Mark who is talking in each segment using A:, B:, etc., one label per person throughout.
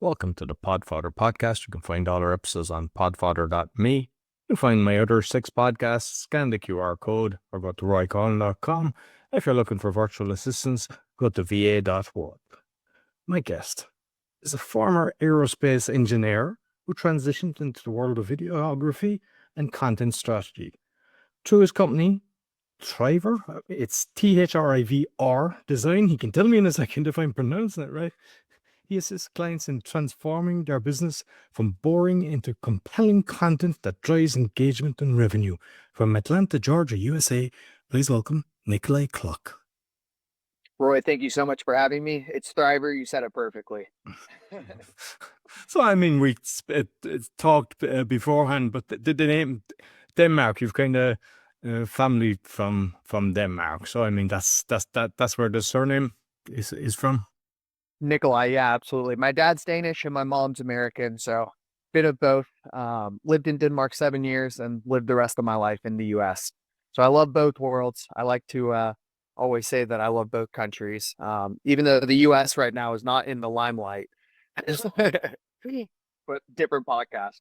A: Welcome to the Podfather podcast. You can find all our episodes on podfather.me. You can find my other 6 podcasts, scan the QR code, or go to roycollin.com. If you're looking for virtual assistants, go to va.what. My guest is a former aerospace engineer who transitioned into the world of videography and content strategy. Through his company, Thrivr, it's Thrivr design. He can tell me in a second if I'm pronouncing it right. He assists clients in transforming their business from boring into compelling content that drives engagement and revenue. From Atlanta, Georgia, USA, please welcome Nikolaj Kloch.
B: Roy, thank you so much for having me. It's Thrivr. You said it perfectly.
A: So, I mean, we talked beforehand, but the name Denmark, you've kind of family from Denmark. So, I mean, that's where the surname is from.
B: Nikolaj, yeah, absolutely. My dad's Danish and my mom's American, so bit of both. Lived in Denmark 7 years and lived the rest of my life in the U.S. So I love both worlds. I like to always say that I love both countries, even though the U.S. right now is not in the limelight. But different podcast.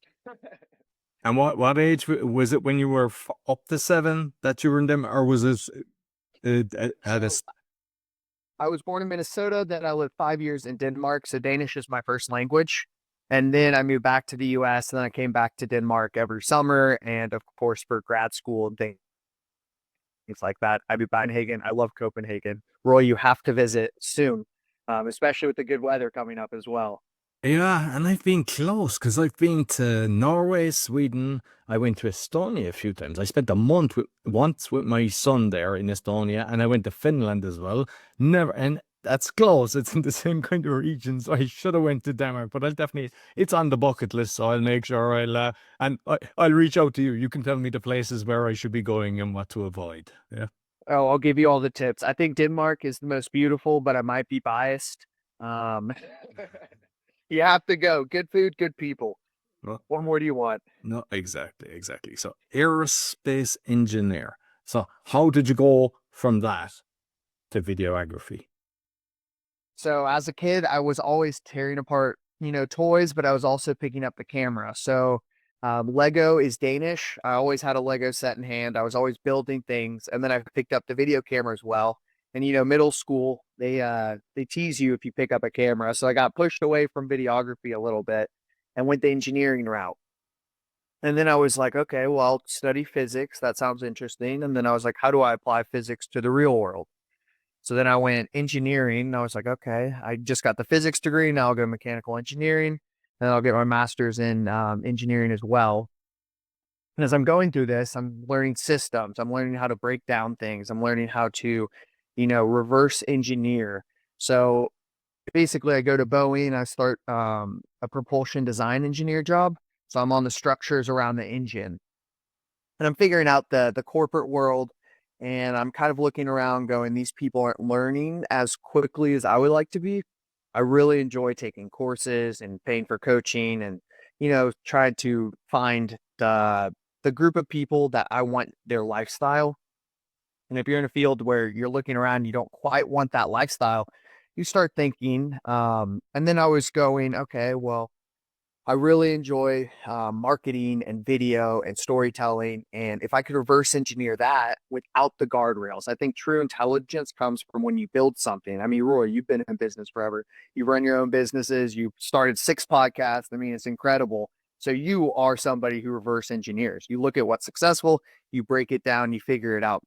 A: And what age was it when you were up to 7 that you were in them, or was it at a...
B: I was born in Minnesota, then I lived 5 years in Denmark, so Danish is my first language. And then I moved back to the U.S., and then I came back to Denmark every summer, and of course for grad school and things like that. I be Copenhagen. I love Copenhagen. Roy, you have to visit soon, especially with the good weather coming up as well.
A: Yeah, and I've been close because I've been to Norway, Sweden. I went to Estonia a few times. I spent a month once with my son there in Estonia, and I went to Finland as well. Never, and that's close. It's in the same kind of region, so I should have went to Denmark. But I'll definitely, it's on the bucket list, so I'll make sure I'll reach out to you. You can tell me the places where I should be going and what to avoid. Yeah.
B: Oh, I'll give you all the tips. I think Denmark is the most beautiful, but I might be biased. You have to go. Good food, good people.
A: Well,
B: what more do you want?
A: No, exactly. So, aerospace engineer. So, how did you go from that to videography?
B: So, as a kid, I was always tearing apart, toys, but I was also picking up the camera. So, Lego is Danish. I always had a Lego set in hand. I was always building things, and then I picked up the video camera as well. And middle school, they tease you if you pick up a camera. So I got pushed away from videography a little bit and went the engineering route. And then I was like, okay, well, I'll study physics. That sounds interesting. And then I was like, how do I apply physics to the real world? So then I went engineering. And I was like, okay, I just got the physics degree. Now I'll go mechanical engineering, and I'll get my master's in engineering as well. And as I'm going through this, I'm learning systems. I'm learning how to break down things. I'm learning how to reverse engineer. So basically I go to Boeing and I start a propulsion design engineer job. So I'm on the structures around the engine, and I'm figuring out the corporate world, and I'm kind of looking around going, these people aren't learning as quickly as I would like to be. I really enjoy taking courses and paying for coaching and, trying to find the group of people that I want their lifestyle. And if you're in a field where you're looking around, you don't quite want that lifestyle, you start thinking. And then I was going, okay, well, I really enjoy marketing and video and storytelling. And if I could reverse engineer that without the guardrails, I think true intelligence comes from when you build something. I mean, Roy, you've been in business forever. You run your own businesses. You started 6 podcasts. I mean, it's incredible. So you are somebody who reverse engineers. You look at what's successful, you break it down, you figure it out.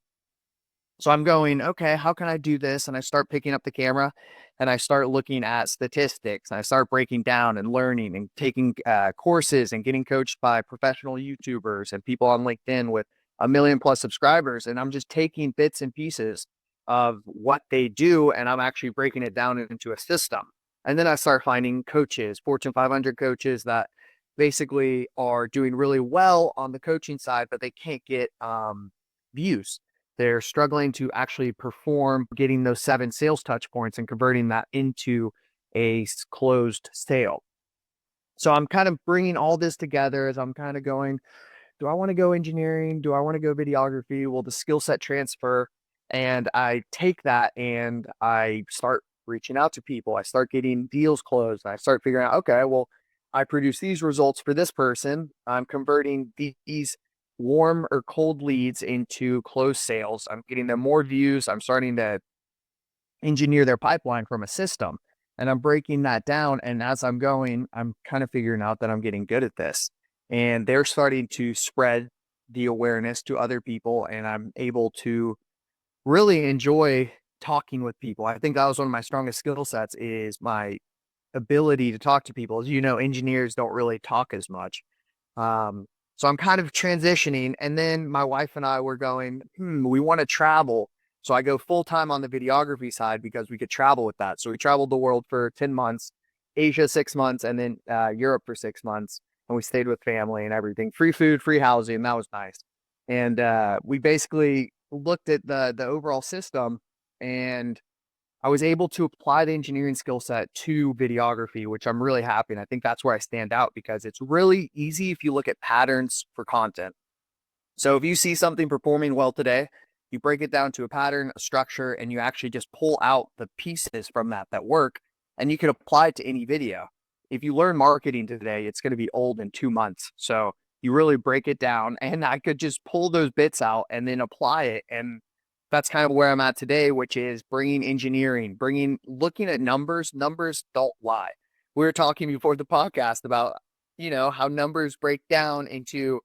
B: So I'm going, okay, how can I do this? And I start picking up the camera and I start looking at statistics. And I start breaking down and learning and taking courses and getting coached by professional YouTubers and people on LinkedIn with 1 million+ subscribers. And I'm just taking bits and pieces of what they do, and I'm actually breaking it down into a system. And then I start finding coaches, Fortune 500 coaches that basically are doing really well on the coaching side, but they can't get views. They're struggling to actually perform, getting those 7 sales touch points and converting that into a closed sale. So I'm kind of bringing all this together as I'm kind of going, do I want to go engineering? Do I want to go videography? Will the skill set transfer? And I take that and I start reaching out to people. I start getting deals closed. And I start figuring out, okay, well, I produce these results for this person. I'm converting these warm or cold leads into closed sales. I'm getting them more views. I'm starting to engineer their pipeline from a system, and I'm breaking that down. And as I'm going, I'm kind of figuring out that I'm getting good at this, and they're starting to spread the awareness to other people. And I'm able to really enjoy talking with people. I think that was one of my strongest skill sets, is my ability to talk to people. As you know, engineers don't really talk as much. Um, so I'm kind of transitioning. And then my wife and I were going, we want to travel. So I go full time on the videography side because we could travel with that. So we traveled the world for 10 months, Asia 6 months, and then Europe for 6 months. And we stayed with family and everything, free food, free housing. That was nice. And we basically looked at the overall system, and I was able to apply the engineering skill set to videography, which I'm really happy. And I think that's where I stand out, because it's really easy if you look at patterns for content. So if you see something performing well today, you break it down to a pattern, a structure, and you actually just pull out the pieces from that work, and you can apply it to any video. If you learn marketing today, it's going to be old in 2 months. So you really break it down, and I could just pull those bits out and then apply it. And that's kind of where I'm at today, which is bringing engineering, looking at numbers. Numbers don't lie. We were talking before the podcast about, how numbers break down into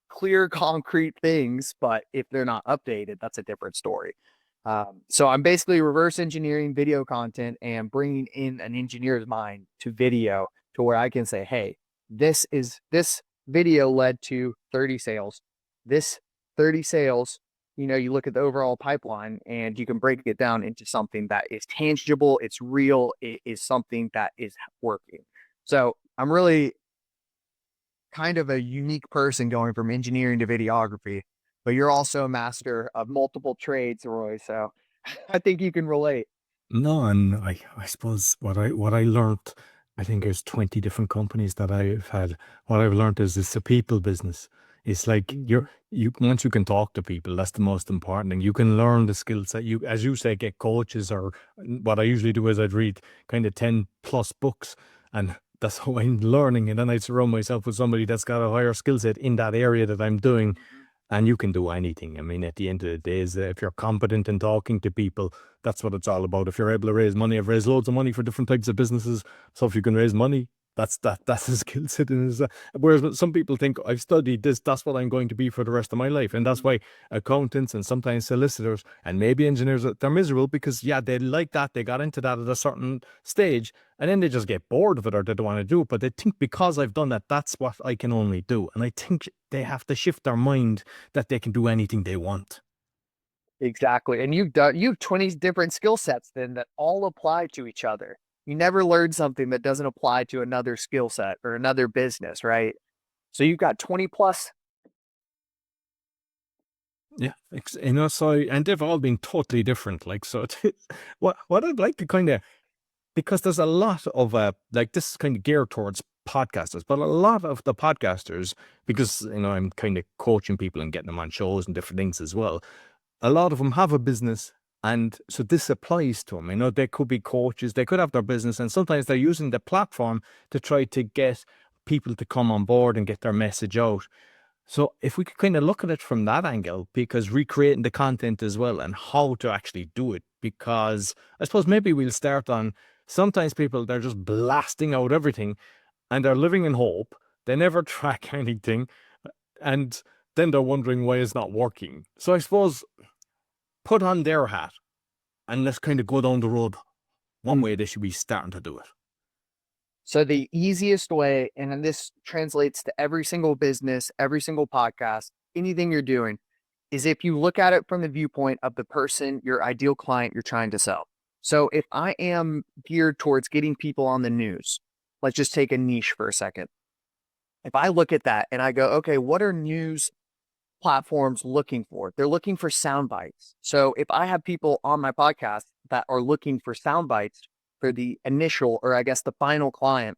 B: clear, concrete things, but if they're not updated, that's a different story. So I'm basically reverse engineering video content and bringing in an engineer's mind to video, to where I can say, hey, this video led to 30 sales. This 30 sales, you look at the overall pipeline and you can break it down into something that is tangible, it's real, it is something that is working. So I'm really kind of a unique person going from engineering to videography, but you're also a master of multiple trades, Roy. So I think you can relate.
A: No, and I suppose what I learned, I think there's 20 different companies that I've had. What I've learned is it's a people business. It's like
B: Mhm.
A: you once you can talk to people, that's the most important thing. You can learn the skill set. You, as you say, get coaches, or what I usually do is I'd read kind of 10 plus books, and that's how I'm learning. And then I surround myself with somebody that's got a higher skill set in that area that I'm doing,
B: Mhm.
A: and you can do anything. I mean, at the end of the day, is if you're competent in talking to people, that's what it's all about. If you're able to raise money, I've raised loads of money for different types of businesses. So if you can raise money, that's a skill set. Whereas some people think I've studied this, that's what I'm going to be for the rest of my life, and that's
B: Mhm.
A: why accountants and sometimes solicitors and maybe engineers, they're miserable, because yeah, they like that, they got into that at a certain stage, and then they just get bored of it, or they don't want to do it. But they think because I've done that, that's what I can only do. And I think they have to shift their mind that they can do anything they want.
B: Exactly. And you've 20 different skill sets then that all apply to each other. You never learn something that doesn't apply to another skill set or another business, right? So you've got 20 plus.
A: Yeah, so, and they've all been totally different. Like, so, what I'd like to kind of, because there's a lot of like, this is kind of geared towards podcasters, but a lot of the podcasters, because I'm kind of coaching people and getting them on shows and different things as well. A lot of them have a business, and so this applies to them. They could be coaches, they could have their business, and sometimes they're using the platform to try to get people to come on board and get their message out. So if we could kind of look at it from that angle, because recreating the content as well and how to actually do it, because I suppose maybe we'll start on, sometimes people, they're just blasting out everything and they're living in hope. They never track anything, and then they're wondering why it's not working. So I suppose put on their hat and let's kind of go down the road. One way they should be starting to do it.
B: So the easiest way, and then this translates to every single business, every single podcast, anything you're doing, is if you look at it from the viewpoint of the person, your ideal client you're trying to sell. So if I am geared towards getting people on the news, let's just take a niche for a second. If I look at that and I go, okay, what are news platforms looking for? They're looking for sound bites. So if I have people on my podcast that are looking for sound bites for the initial, or I guess the final client,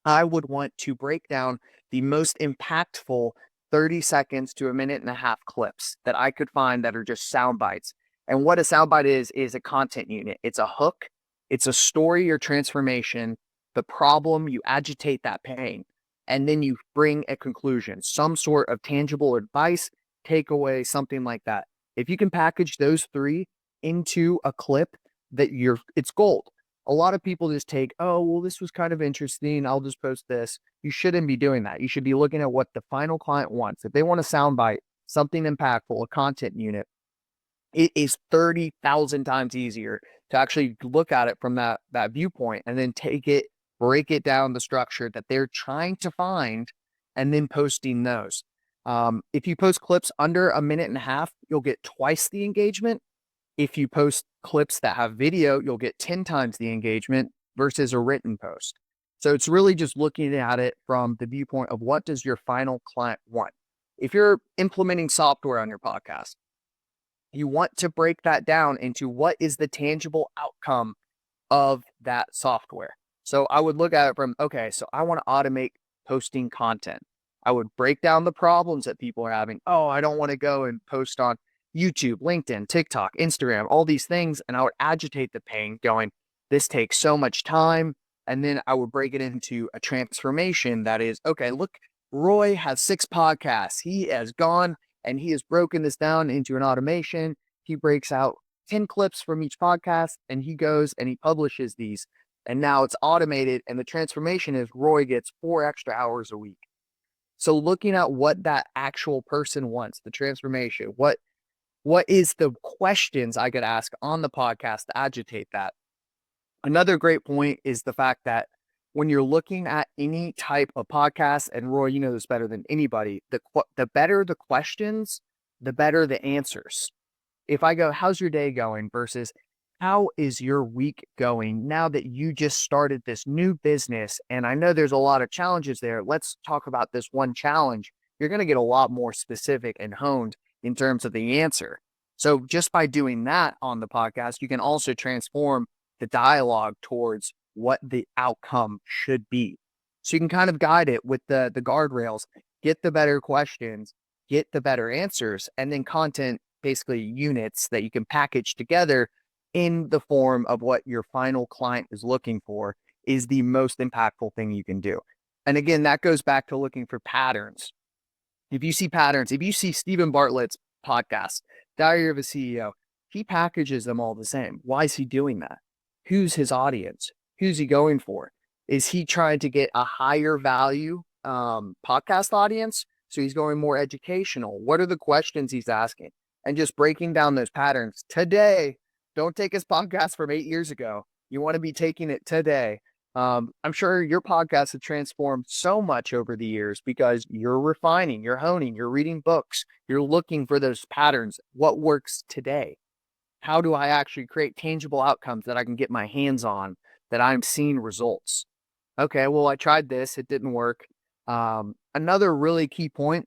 B: I would want to break down the most impactful 30 seconds to a minute and a half clips that I could find that are just sound bites. And what a sound bite is a content unit. It's a hook It's a story or transformation, the problem, you agitate that pain, and then you bring a conclusion, some sort of tangible advice, takeaway, something like that. If you can package those three into a clip, it's gold. A lot of people just take, oh, well, this was kind of interesting, I'll just post this. You shouldn't be doing that. You should be looking at what the final client wants. If they want a soundbite, something impactful, a content unit, it is 30,000 times easier to actually look at it from that viewpoint and then take it, break it down the structure that they're trying to find, and then posting those. If you post clips under a minute and a half, you'll get twice the engagement. If you post clips that have video, you'll get 10 times the engagement versus a written post. So it's really just looking at it from the viewpoint of what does your final client want? If you're implementing software on your podcast, you want to break that down into what is the tangible outcome of that software. So I would look at it from, okay, so I want to automate posting content. I would break down the problems that people are having. Oh, I don't want to go and post on YouTube, LinkedIn, TikTok, Instagram, all these things. And I would agitate the pain going, this takes so much time. And then I would break it into a transformation that is, okay, look, Roy has 6 podcasts. He has gone and he has broken this down into an automation. He breaks out 10 clips from each podcast and he goes and he publishes these. And now it's automated. And the transformation is Roy gets 4 extra hours a week. So looking at what that actual person wants, the transformation, what is the questions I could ask on the podcast to agitate that? Another great point is the fact that when you're looking at any type of podcast, and Roy, you know this better than anybody, the better the questions, the better the answers. If I go, how's your day going versus how is your week going now that you just started this new business? And I know there's a lot of challenges there. Let's talk about this one challenge. You're going to get a lot more specific and honed in terms of the answer. So just by doing that on the podcast, you can also transform the dialogue towards what the outcome should be. So you can kind of guide it with the guardrails, get the better questions, get the better answers, and then content, basically units that you can package together in the form of what your final client is looking for is the most impactful thing you can do. And again, that goes back to looking for patterns. If you see patterns, if you see Stephen Bartlett's podcast, Diary of a CEO, he packages them all the same. Why is he doing that? Who's his audience? Who's he going for? Is he trying to get a higher value podcast audience? So he's going more educational. What are the questions he's asking? And just breaking down those patterns today. Don't take his podcast from 8 years ago. You want to be taking it today. I'm sure your podcast has transformed so much over the years because you're refining, you're honing, you're reading books, you're looking for those patterns. What works today? How do I actually create tangible outcomes that I can get my hands on, that I'm seeing results? Okay, well, I tried this, it didn't work. Another really key point,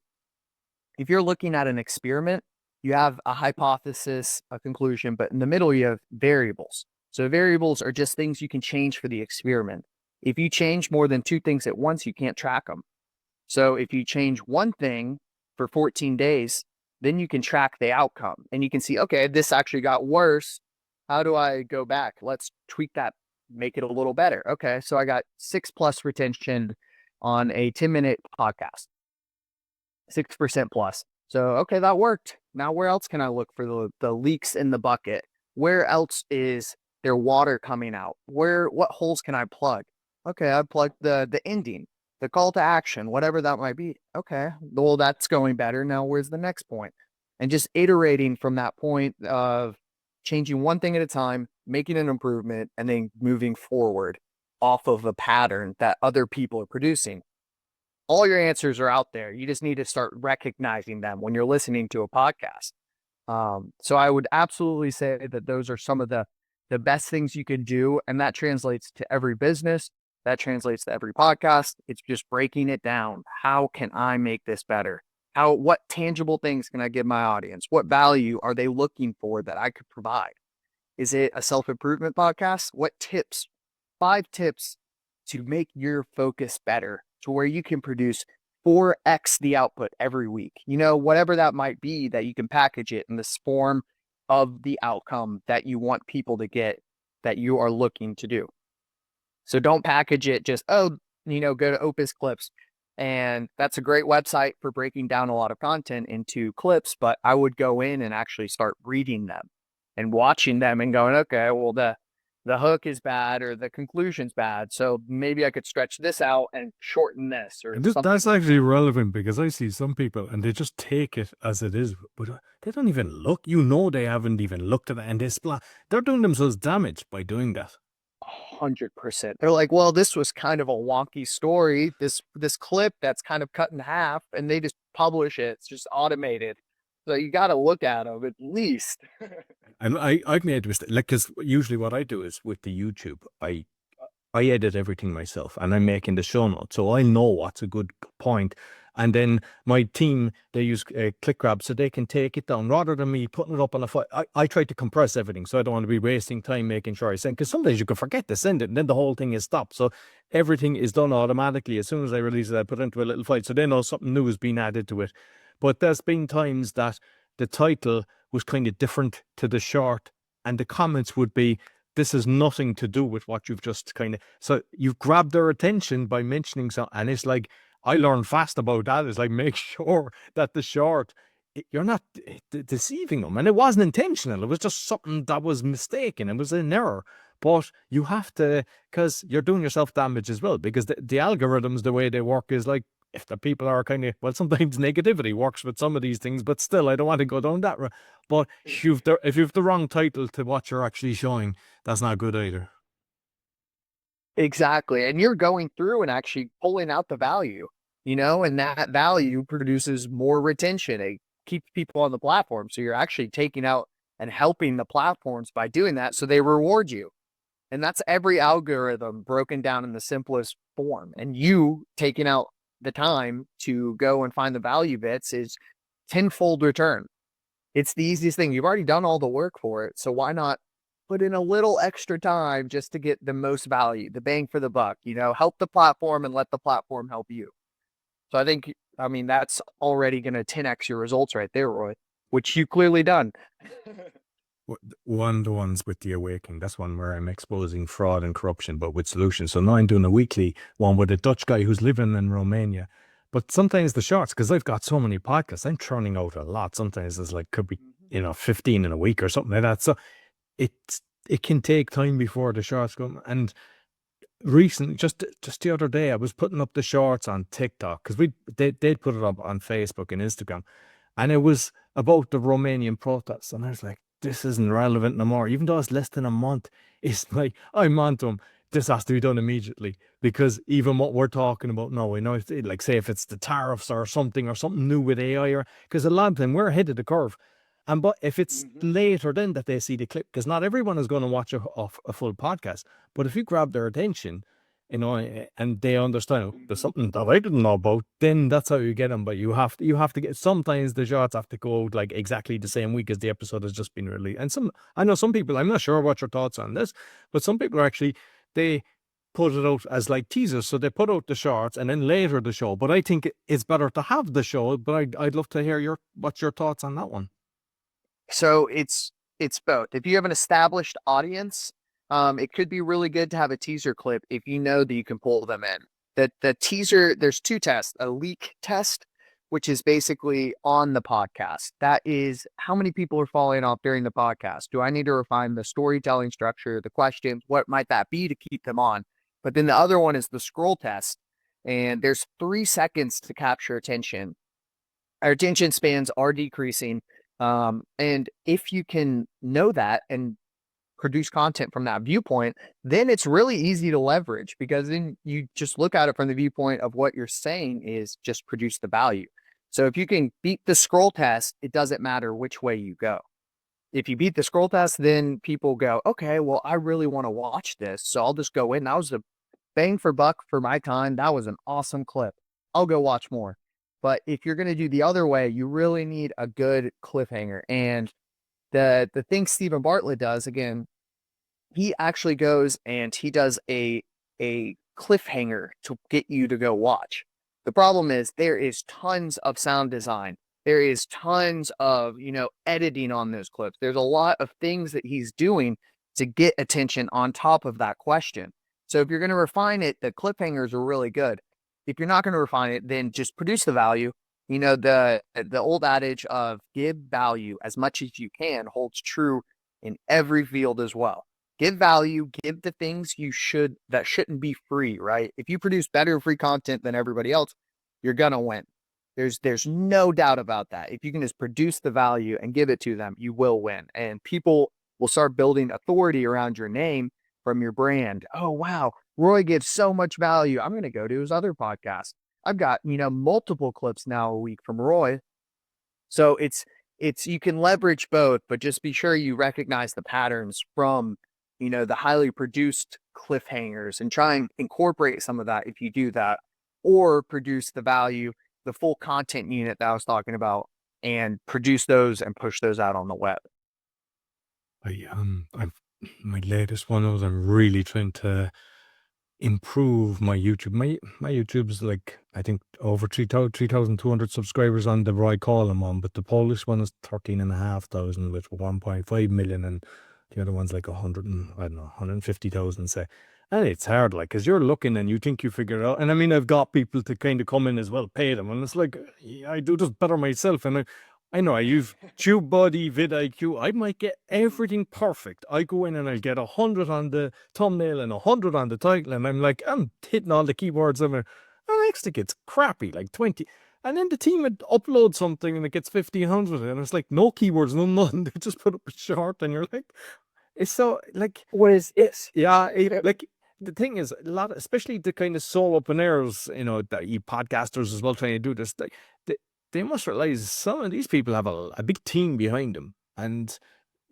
B: if you're looking at an experiment, you have a hypothesis, a conclusion, but in the middle, you have variables. So variables are just things you can change for the experiment. If you change more than 2 things at once, you can't track them. So if you change one thing for 14 days, then you can track the outcome and you can see, okay, this actually got worse. How do I go back? Let's tweak that, make it a little better. Okay, so I got 6+ retention on a 10-minute podcast, 6% plus. So, okay, that worked. Now, where else can I look for the leaks in the bucket? Where else is there water coming out? What holes can I plug? Okay, I plugged the ending, the call to action, whatever that might be. Okay, well, that's going better. Now, where's the next point? And just iterating from that point of changing one thing at a time, making an improvement, and then moving forward off of a pattern that other people are producing. All your answers are out there. You just need to start recognizing them when you're listening to a podcast. So I would absolutely say that those are some of the best things you can do. And that translates to every business. That translates to every podcast. It's just breaking it down. How can I make this better? What tangible things can I give my audience? What value are they looking for that I could provide? Is it a self-improvement podcast? What tips? 5 tips to make your focus better to where you can produce 4x the output every week. You know, whatever that might be, that you can package it in this form of the outcome that you want people to get that you are looking to do. So don't package it just, go to Opus Clips. And that's a great website for breaking down a lot of content into clips, but I would go in and actually start reading them and watching them and going, okay, well, the hook is bad or the conclusion's bad. So maybe I could stretch this out and shorten this or
A: And
B: something.
A: that's actually relevant because I see some people and they just take it as it is, but they don't even look. They haven't even looked at it, and they're doing themselves damage by doing that.
B: 100%. They're like, well, this was kind of a wonky story. This clip that's kind of cut in half, and they just publish it. It's just automated. So you got to look at them at least.
A: And I've made a mistake, like, because usually what I do is with the YouTube, I edit everything myself and I'm making the show notes. So I know what's a good point. And then my team, they use ClickGrab so they can take it down rather than me putting it up on a file. I try to compress everything so I don't want to be wasting time making sure I send, because sometimes you can forget to send it and then the whole thing is stopped. So everything is done automatically. As soon as I release it, I put it into a little file so they know something new has been added to it. But there's been times that the title was kind of different to the short and the comments would be, this has nothing to do with what you've just kind of, so you've grabbed their attention by mentioning something. And it's like, I learned fast about that. It's like, make sure that the short, you're not deceiving them. And it wasn't intentional. It was just something that was mistaken. It was an error. But you have to, because you're doing yourself damage as well, because the algorithms, the way they work is like, if the people are kind of, well, sometimes negativity works with some of these things, but still, I don't want to go down that road. But if you've the wrong title to what you're actually showing, that's not good either.
B: Exactly. And you're going through and actually pulling out the value, and that value produces more retention. It keeps people on the platform. So you're actually taking out and helping the platforms by doing that. So they reward you. And that's every algorithm broken down in the simplest form. And you taking out the time to go and find the value bits is tenfold return. It's the easiest thing. You've already done all the work for it. So why not put in a little extra time just to get the most value, the bang for the buck, help the platform and let the platform help you. So I mean, that's already going to 10x your results right there, Roy, which you clearly done.
A: One of the ones with the Awakening, that's one where I'm exposing fraud and corruption, but with solutions. So now I'm doing a weekly one with a Dutch guy who's living in Romania. But sometimes the shorts, because I've got so many podcasts, I'm churning out a lot. Sometimes it's like, could be, 15 in a week or something like that. So it can take time before the shorts come. And recently, just the other day, I was putting up the shorts on TikTok because they'd put it up on Facebook and Instagram, and it was about the Romanian protests, and I was like, this isn't relevant no more, even though it's less than a month. It's like, I'm on to them. This has to be done immediately, because even what we're talking about now, like, say if it's the tariffs or something new with AI, or because a lot of them we're ahead of the curve. And but if it's later then that they see the clip, because not everyone is going to watch a full podcast, but if you grab their attention, and they understand, oh, there's something that I didn't know about, then that's how you get them. But you have to get, sometimes the shots have to go out like exactly the same week as the episode has just been released. And I know some people, I'm not sure what your thoughts on this, but some people are actually, they put it out as like teasers. So they put out the shorts and then later the show. But I think it's better to have the show, but I'd love to hear what's your thoughts on that one.
B: So it's both. If you have an established audience, it could be really good to have a teaser clip if you know that you can pull them in. The teaser, there's two tests: a leak test, which is basically on the podcast. That is how many people are falling off during the podcast. Do I need to refine the storytelling structure, the questions? What might that be to keep them on? But then the other one is the scroll test, and there's 3 seconds to capture attention. Our attention spans are decreasing. And if you can know that and produce content from that viewpoint, then it's really easy to leverage, because then you just look at it from the viewpoint of what you're saying is just produce the value. So if you can beat the scroll test, it doesn't matter which way you go. If you beat the scroll test, then people go, okay, well, I really want to watch this. So I'll just go in. That was a bang for buck for my time. That was an awesome clip. I'll go watch more. But if you're going to do the other way, you really need a good cliffhanger. And the thing Stephen Bartlett does, again, he actually goes and he does a cliffhanger to get you to go watch. The problem is there is tons of sound design. There is tons of, editing on those clips. There's a lot of things that he's doing to get attention on top of that question. So if you're going to refine it, the cliffhangers are really good. If you're not going to refine it, then just produce the value. You know, the old adage of give value as much as you can holds true in every field as well. Give value, give the things that shouldn't be free, right? If you produce better free content than everybody else, you're gonna win. There's no doubt about that. If you can just produce the value and give it to them, you will win. And people will start building authority around your name from your brand. Oh, wow, Roy gives so much value. I'm going to go to his other podcast. I've got, multiple clips now a week from Roy. So you can leverage both, but just be sure you recognize the patterns from, the highly produced cliffhangers and try and incorporate some of that if you do that, or produce the value, the full content unit that I was talking about, and produce those and push those out on the web.
A: I've my latest one was I'm really trying to improve my YouTube. My YouTube's like, I think over 3,200 subscribers on the Roy Column one, but the Polish one is 13,500 with 1.5 million, and the other one's like 100 and I don't know 150,000 say. And it's hard, like, because you're looking and you think you figure it out. And I mean, I've got people to kind of come in as well, pay them, and it's like, yeah, I do this better myself. And I know I use TubeBuddy, vidIQ. I might get everything perfect. I go in and I get 100 on the thumbnail and 100 on the title, and I'm like, I'm hitting all the keywords in there. And next it gets crappy, like 20. And then the team would upload something and it gets 1,500, and it's like no keywords, no nothing. They just put up a short, and you're like, it's so like,
B: What is this?
A: yeah, like the thing is, a lot, especially the kind of solopreneurs, the podcasters as well, trying to do this. They must realize some of these people have a big team behind them, and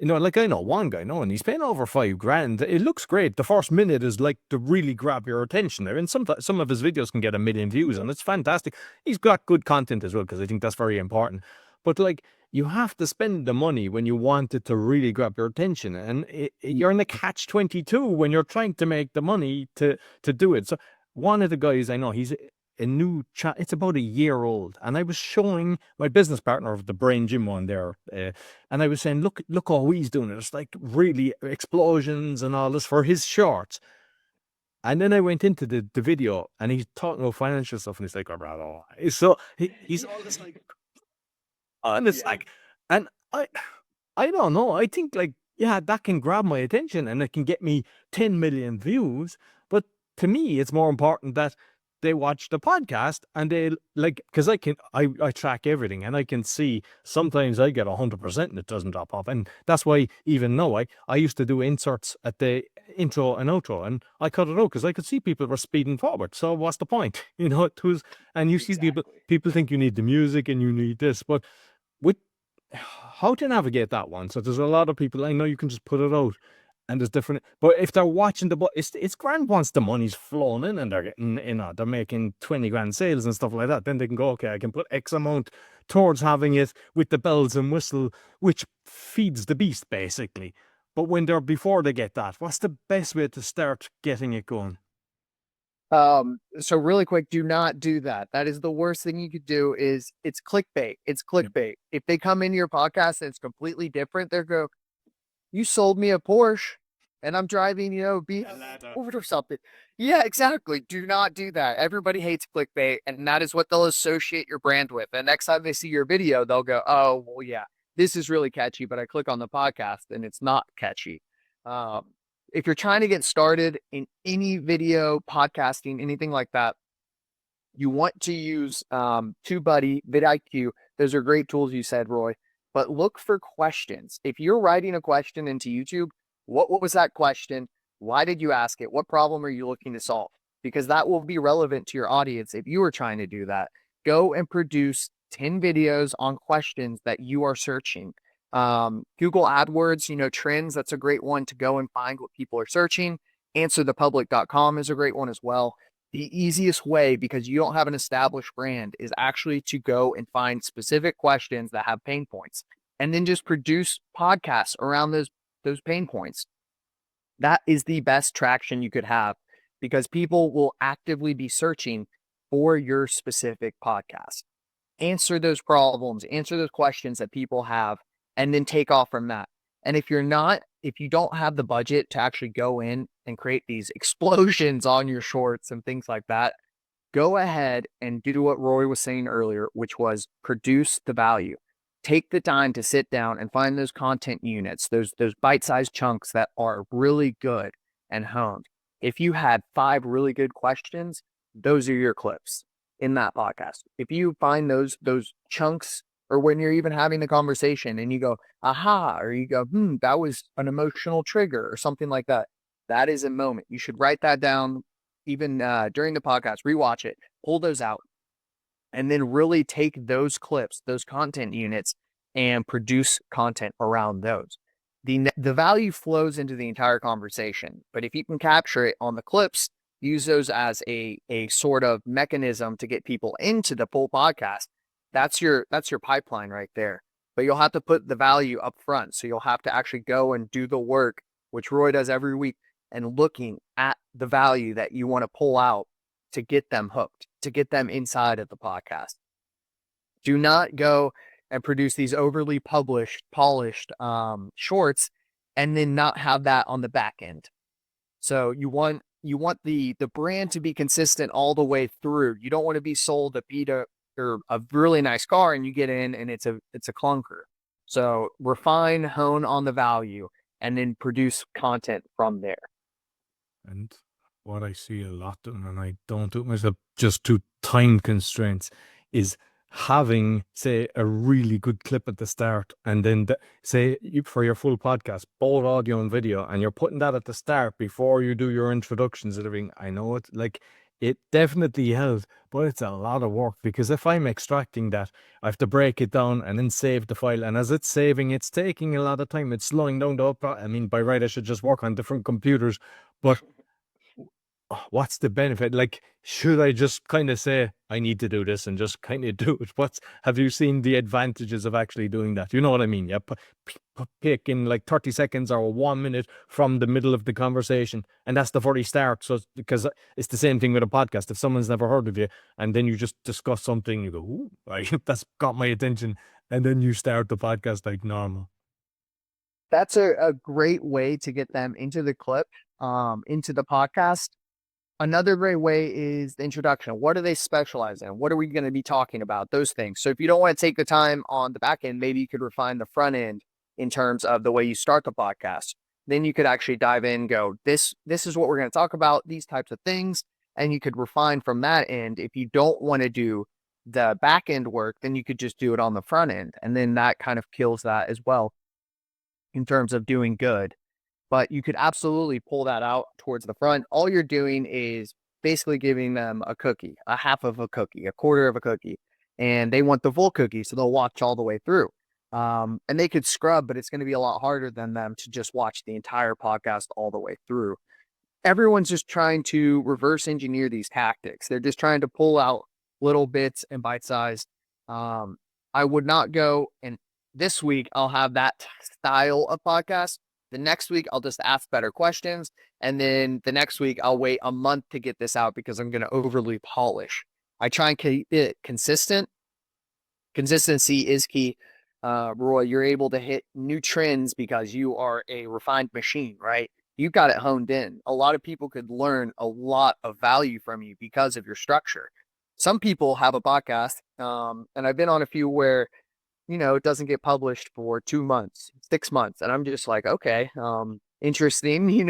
A: like I know one guy, and he's paying over $5,000. It looks great. The first minute is like to really grab your attention there, and some of his videos can get 1 million views, and it's fantastic. He's got good content as well, because I think that's very important. But like, you have to spend the money when you want it to really grab your attention, and you're in the catch-22 when you're trying to make the money to do it. So one of the guys I know, he's a new chat. It's about a year old, and I was showing my business partner of the Brain Gym one there, and I was saying, look how he's doing it. It's like really explosions and all this for his shorts. And then I went into the video, and he's talking about financial stuff, and he's like, oh, brother. So he's all this like, and it's like, and I don't know. I think, like, yeah, that can grab my attention and it can get me 10 million views. But to me, it's more important that they watch the podcast and they like, because I track everything, and I can see sometimes I get 100% and it doesn't drop off. And that's why even now I used to do inserts at the intro and outro, and I cut it out because I could see people were speeding forward. So what's the point? It was, and you see people think you need the music and you need this, but with how to navigate that one. So there's a lot of people, I know you can just put it out and there's different, but if they're watching it's grand once the money's flown in and they're getting, they're making 20 grand sales and stuff like that, then they can go, okay, I can put X amount towards having it with the bells and whistle, which feeds the beast basically. But before they get that, what's the best way to start getting it going?
B: So really quick, do not do that. That is the worst thing you could do. It's clickbait. It's clickbait. If they come into your podcast and it's completely different, they're go, you sold me a Porsche and I'm driving, or something. Yeah, exactly. Do not do that. Everybody hates clickbait, and that is what they'll associate your brand with. And next time they see your video, they'll go, oh, well, yeah, this is really catchy, but I click on the podcast and it's not catchy. If you're trying to get started in any video, podcasting, anything like that, you want to use TubeBuddy, vidIQ. Those are great tools, you said, Roy. But look for questions. If you're writing a question into YouTube, what was that question? Why did you ask it? What problem are you looking to solve? Because that will be relevant to your audience if you are trying to do that. Go and produce 10 videos on questions that you are searching. Google AdWords, trends, that's a great one to go and find what people are searching. Answerthepublic.com is a great one as well. The easiest way, because you don't have an established brand, is actually to go and find specific questions that have pain points and then just produce podcasts around those pain points. That is the best traction you could have, because people will actively be searching for your specific podcast. Answer those problems, answer those questions that people have, and then take off from that. And if you're not if you don't have the budget to actually go in and create these explosions on your shorts and things like that, go ahead and do what Roy was saying earlier, which was produce the value. Take the time to sit down and find those content units, those bite-sized chunks that are really good and honed. If you had 5 really good questions, those are your clips in that podcast. If you find those chunks, or when you're even having a conversation and you go, aha, or you go, that was an emotional trigger or something like that, that is a moment. You should write that down even during the podcast, rewatch it, pull those out, and then really take those clips, those content units, and produce content around those. The value flows into the entire conversation, but if you can capture it on the clips, use those as a sort of mechanism to get people into the full podcast, that's your pipeline right there. But you'll have to put the value up front. So you'll have to actually go and do the work, which Roy does every week, and looking at the value that you want to pull out to get them hooked, to get them inside of the podcast. Do not go and produce these overly polished shorts and then not have that on the back end. So you want the brand to be consistent all the way through. You don't want to be sold a Pita or a really nice car and you get in and it's a clunker. So refine, hone on the value, and then produce content from there.
A: And what I see a lot, and I don't do it myself just to time constraints, is having, say, a really good clip at the start, and then say for your full podcast, both audio and video, and you're putting that at the start before you do your introductions and everything. I know it, like, it definitely helps, but it's a lot of work, because if I'm extracting that, I have to break it down and then save the file, and as it's saving, it's taking a lot of time. It's slowing down the upload. I mean, by right, I should just work on different computers, but what's the benefit? Like, should I just kind of say I need to do this and just kind of do it? Have you seen the advantages of actually doing that? You know what I mean? Yeah, pick in like 30 seconds or 1 minute from the middle of the conversation, and that's the very start. So because it's the same thing with a podcast. If someone's never heard of you and then you just discuss something, you go, ooh, right, that's got my attention, and then you start the podcast like normal.
B: That's a great way to get them into the clip, into the podcast. Another great way is the introduction. What do they specialize in? What are we going to be talking about? Those things. So if you don't want to take the time on the back end, maybe you could refine the front end in terms of the way you start the podcast. Then you could actually dive in and go, this is what we're going to talk about, these types of things. And you could refine from that end. If you don't want to do the back end work, then you could just do it on the front end. And then that kind of kills that as well in terms of doing good. But you could absolutely pull that out towards the front. All you're doing is basically giving them a cookie, a half of a cookie, a quarter of a cookie, and they want the full cookie, so they'll watch all the way through. And they could scrub, but it's going to be a lot harder than them to just watch the entire podcast all the way through. Everyone's just trying to reverse engineer these tactics. They're just trying to pull out little bits and bite-sized. I would not go and this week I'll have that style of podcast. The next week, I'll just ask better questions. And then the next week, I'll wait a month to get this out because I'm going to overly polish. I try and keep it consistent. Consistency is key. Roy, you're able to hit new trends because you are a refined machine, right? You got it honed in. A lot of people could learn a lot of value from you because of your structure. Some people have a podcast, and I've been on a few where it doesn't get published for 2 months, 6 months. And I'm just like, okay, interesting,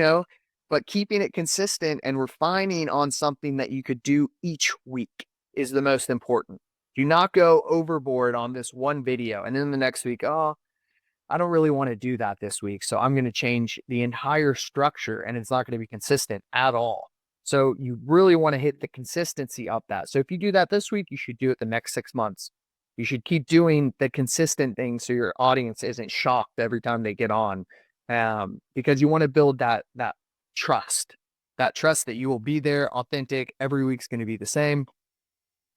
B: but keeping it consistent and refining on something that you could do each week is the most important. Do not go overboard on this one video. And then the next week, oh, I don't really want to do that this week. So I'm going to change the entire structure and it's not going to be consistent at all. So you really want to hit the consistency of that. So if you do that this week, you should do it the next 6 months. You should keep doing the consistent things so your audience isn't shocked every time they get on, because you want to build that trust that you will be there, authentic. Every week's going to be the same.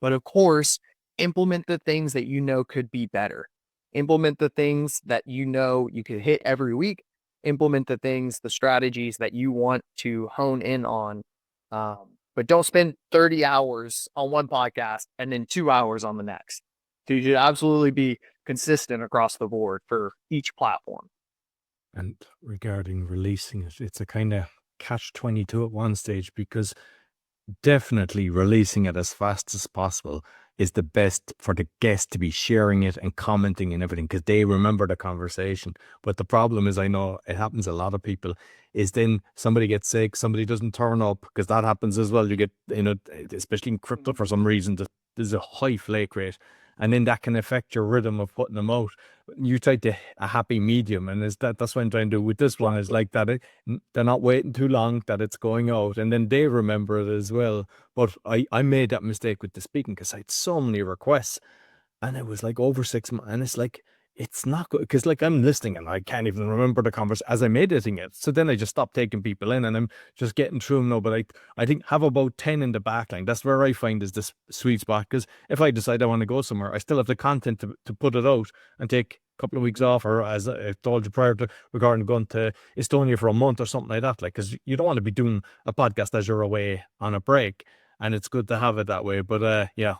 B: But of course, implement the things that could be better. Implement the things that you could hit every week. Implement the strategies that you want to hone in on. But don't spend 30 hours on one podcast and then 2 hours on the next. So you should absolutely be consistent across the board for each platform.
A: And regarding releasing it, it's a kind of catch-22 at one stage, because definitely releasing it as fast as possible is the best for the guest to be sharing it and commenting and everything, because they remember the conversation. But the problem is, I know it happens a lot of people, is then somebody gets sick, somebody doesn't turn up, because that happens as well. You get, especially in crypto, for some reason, there's a high flake rate, and then that can affect your rhythm of putting them out. You try to a happy medium, and that's what I'm trying to do with this one, is like that they're not waiting too long, that it's going out, and then they remember it as well. But I made that mistake with the speaking, because I had so many requests, and it was like over 6 months, and it's like, it's not good, because like I'm listening and I can't even remember the conversation as I'm editing it. So then I just stopped taking people in, and I'm just getting through them now. But I think have about 10 in the backline. That's where I find is this sweet spot, because if I decide I want to go somewhere, I still have the content to put it out and take a couple of weeks off, or as I told you prior to regarding going to Estonia for a month or something like that, like, because you don't want to be doing a podcast as you're away on a break, and it's good to have it that way. But yeah,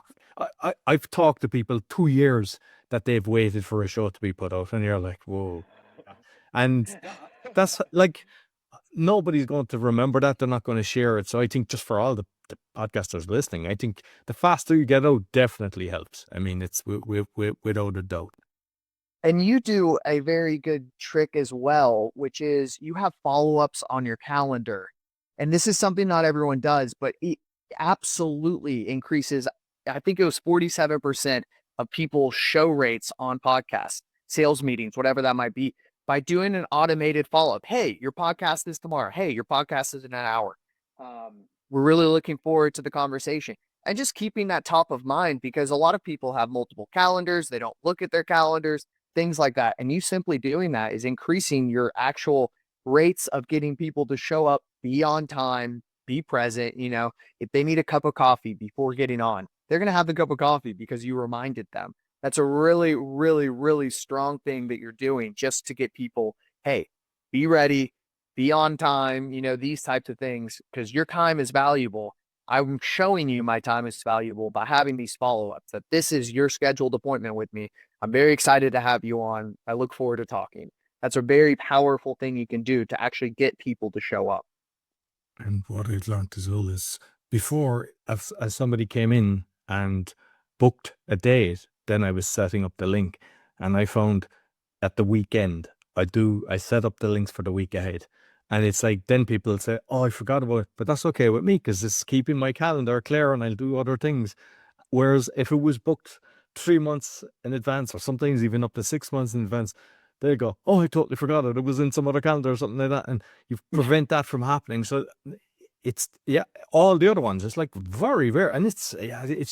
A: I've talked to people 2 years that they've waited for a show to be put out, and you're like, whoa. And that's like, nobody's going to remember that. They're not going to share it. So I think, just for all the podcasters listening, I think the faster you get out definitely helps. I mean, it's without a doubt.
B: And you do a very good trick as well, which is you have follow-ups on your calendar. And this is something not everyone does, but it absolutely increases. I think it was 47% of people's show rates on podcasts, sales meetings, whatever that might be, by doing an automated follow-up. Hey, your podcast is tomorrow. Hey, your podcast is in an hour. We're really looking forward to the conversation. And just keeping that top of mind, because a lot of people have multiple calendars. They don't look at their calendars, things like that. And you simply doing that is increasing your actual rates of getting people to show up, be on time, be present. If they need a cup of coffee before getting on, they're going to have the cup of coffee because you reminded them. That's a really, really, really strong thing that you're doing, just to get people, hey, be ready, be on time, these types of things, because your time is valuable. I'm showing you my time is valuable by having these follow-ups, that this is your scheduled appointment with me. I'm very excited to have you on. I look forward to talking. That's a very powerful thing you can do to actually get people to show up.
A: And what I've learned as well is, before, as somebody came in and booked a date, then I was setting up the link, and I found at the weekend, I set up the links for the week ahead. And it's like, then people say, oh, I forgot about it. But that's okay with me, because it's keeping my calendar clear, and I'll do other things. Whereas if it was booked 3 months in advance, or sometimes even up to 6 months in advance, there you go. Oh, I totally forgot it. It was in some other calendar or something like that. And you prevent that from happening. So it's, yeah, all the other ones, it's like very rare. And it's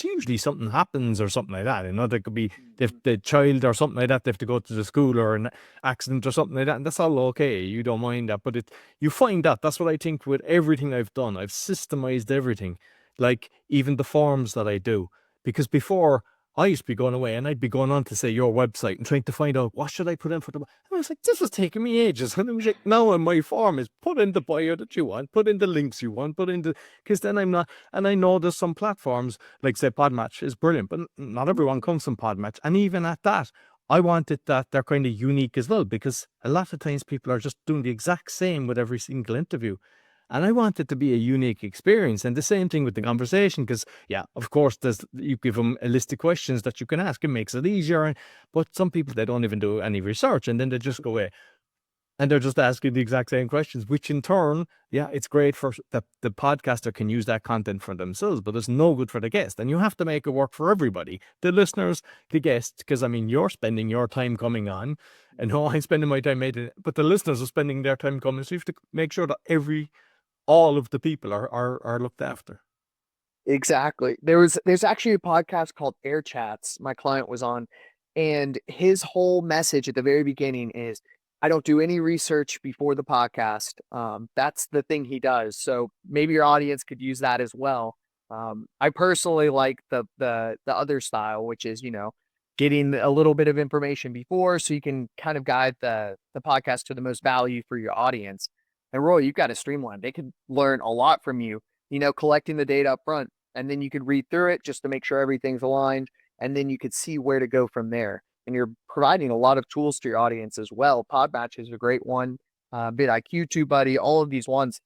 A: usually something happens or something like that. There could be, if the child or something like that, they have to go to the school, or an accident or something like that. And that's all okay. You don't mind that. But you find that's what I think with everything I've done. I've systemized everything, like even the forms that I do. Because before, I used to be going away, and I'd be going on to, say, your website, and trying to find out what should I put in for the. And I was like, this was taking me ages. And I was like, now in my form is put in the bio that you want, put in the links you want, because then I'm not. And I know there's some platforms, like, say, Podmatch is brilliant, but not everyone comes from Podmatch. And even at that, I wanted that they're kind of unique as well, because a lot of times people are just doing the exact same with every single interview. And I want it to be a unique experience. And the same thing with the conversation, because, yeah, of course, you give them a list of questions that you can ask. It makes it easier. But some people, they don't even do any research, and then they just go away, and they're just asking the exact same questions, which in turn, yeah, it's great for the podcaster can use that content for themselves, but it's no good for the guest. And you have to make it work for everybody, the listeners, the guests, because, I mean, you're spending your time coming on, and no, I'm spending my time making it, but the listeners are spending their time coming. So you have to make sure that all of the people are looked after.
B: Exactly. There's actually a podcast called Air Chats my client was on, and his whole message at the very beginning is, I don't do any research before the podcast. That's the thing he does. So maybe your audience could use that as well. I personally like the other style, which is, getting a little bit of information before, so you can kind of guide the podcast to the most value for your audience. And Roy, you've got to streamline. They could learn a lot from you, collecting the data up front, and then you could read through it just to make sure everything's aligned, and then you could see where to go from there. and you're providing a lot of tools to your audience as well. Podmatch is a great one. vidIQ, TubeBuddy, all of these ones.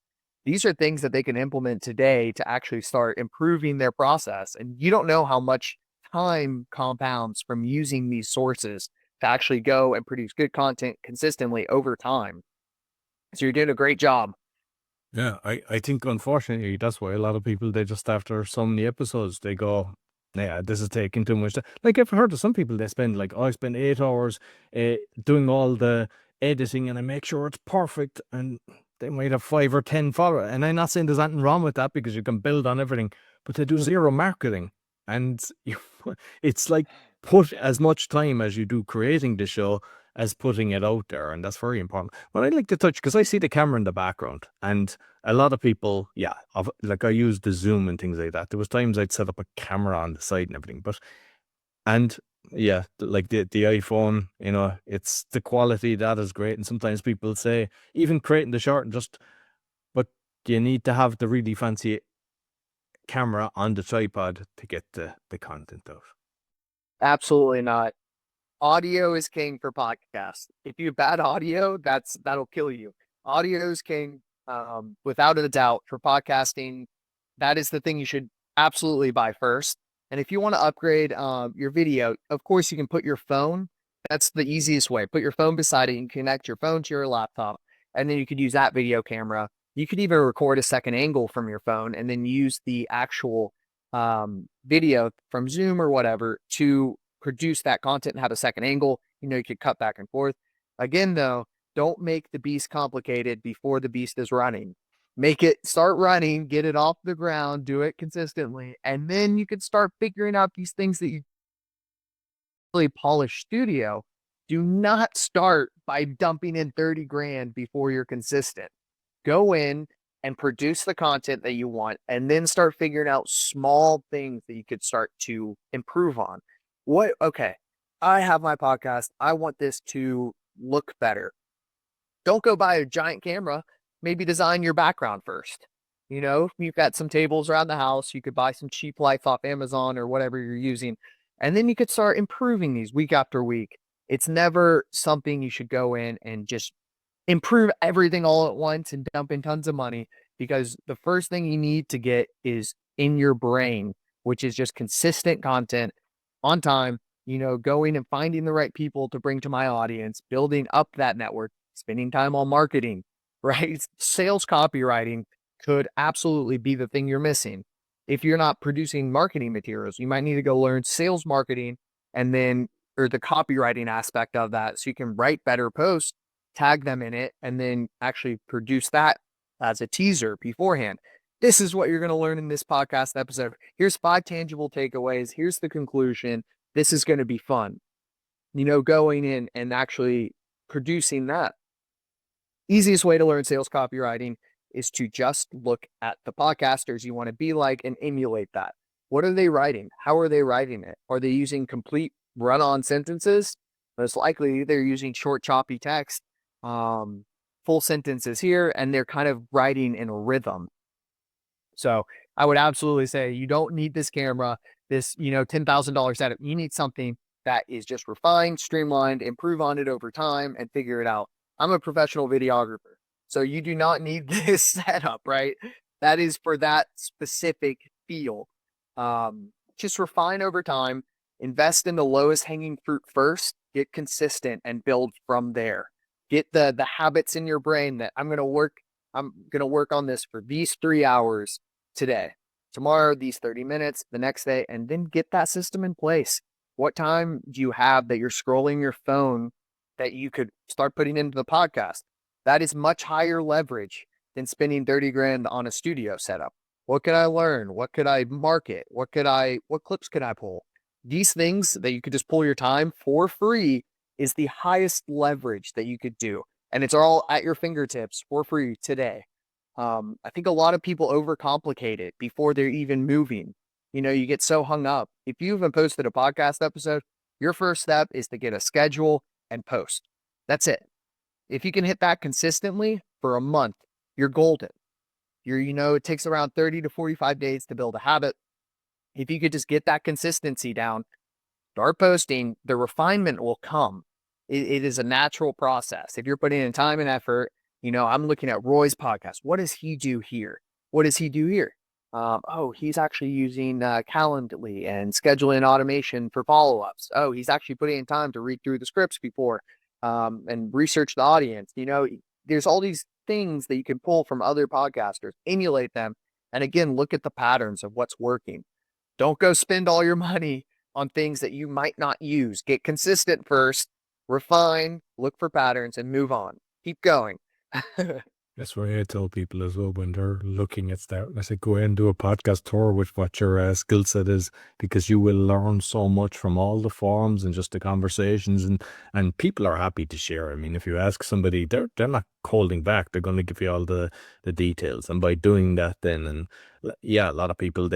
B: These are things that they can implement today to actually start improving their process. And you don't know how much time compounds from using these sources to actually go and produce good content consistently over time. So you're doing a great job.
A: Yeah, I think unfortunately that's why a lot of people, they just, after so many episodes, they go, yeah, this is taking too much time. Like, I've heard of some people, they spend like, oh, I spend 8 hours doing all the editing and I make sure it's perfect, and they might have 5 or 10 followers. And I'm not saying there's anything wrong with that, because you can build on everything, but they do zero marketing. And it's like, put as much time as you do creating the show as putting it out there, and that's very important. But I'd like to touch, because I see the camera in the background, and a lot of people, yeah, like, I use the Zoom and things like that. There was times I'd set up a camera on the side and everything, and yeah, like the iPhone, it's the quality that is great. And sometimes people say, even creating the short, and but you need to have the really fancy camera on the tripod to get the content out.
B: Absolutely not. Audio is king for podcasts. If you have bad audio, that'll kill you. Audio is king, without a doubt, for podcasting. That is the thing you should absolutely buy first. And if you want to upgrade your video, of course you can put your phone. That's the easiest way. Put your phone beside it. You can connect your phone to your laptop, and then you could use that video camera. You could even record a second angle from your phone and then use the actual video from Zoom or whatever to produce that content and have a second angle. You could cut back and forth. Again, though, don't make the beast complicated before the beast is running. Make it start running, get it off the ground, do it consistently, and then you can start figuring out these things that you really polish studio. Do not start by dumping in 30 grand before you're consistent. Go in and produce the content that you want, and then start figuring out small things that you could start to improve on. Okay, I have my podcast. I want this to look better. Don't go buy a giant camera. Maybe design your background first. You've got some tables around the house. You could buy some cheap lights off Amazon or whatever you're using. And then you could start improving these week after week. It's never something you should go in and just improve everything all at once and dump in tons of money, because the first thing you need to get is in your brain, which is just consistent content on time, going and finding the right people to bring to my audience, building up that network, spending time on marketing, right? Sales copywriting could absolutely be the thing you're missing. If you're not producing marketing materials, you might need to go learn sales marketing, and then, or the copywriting aspect of that, so you can write better posts, tag them in it, and then actually produce that as a teaser beforehand. This is what you're going to learn in this podcast episode. Here's 5 tangible takeaways. Here's the conclusion. This is going to be fun. Going in and actually producing that. Easiest way to learn sales copywriting is to just look at the podcasters you want to be like and emulate that. What are they writing? How are they writing it? Are they using complete run-on sentences? Most likely they're using short, choppy text, full sentences here, and they're kind of writing in a rhythm. So I would absolutely say you don't need this camera, this, $10,000 setup. You need something that is just refined, streamlined, improve on it over time, and figure it out. I'm a professional videographer, so you do not need this setup, right? That is for that specific field. Just refine over time, invest in the lowest hanging fruit first, get consistent, and build from there. Get the habits in your brain that I'm going to work on this for these 3 hours today, tomorrow, these 30 minutes, the next day, and then get that system in place. What time do you have that you're scrolling your phone that you could start putting into the podcast? That is much higher leverage than spending 30 grand on a studio setup. What could I learn? What could I market? What clips could I pull? These things that you could just pull your time for free is the highest leverage that you could do. And it's all at your fingertips for free today. I think a lot of people overcomplicate it before they're even moving. You get so hung up. If you haven't posted a podcast episode, your first step is to get a schedule and post. That's it. If you can hit that consistently for a month, you're golden. It takes around 30 to 45 days to build a habit. If you could just get that consistency down, start posting, the refinement will come. It is a natural process. If you're putting in time and effort, I'm looking at Roy's podcast. What does he do here? What does he do here? Oh, he's actually using Calendly and scheduling automation for follow-ups. Oh, he's actually putting in time to read through the scripts before and research the audience. There's all these things that you can pull from other podcasters, emulate them, and again, look at the patterns of what's working. Don't go spend all your money on things that you might not use. Get consistent first, refine, look for patterns, and move on. Keep going.
A: That's what I tell people as well when they're looking at starting. I say, go in and do a podcast tour with what your skill set is, because you will learn so much from all the forums and just the conversations, and people are happy to share. I mean, if you ask somebody, they're not holding back. They're going to give you all the details, and by doing that, then a lot of people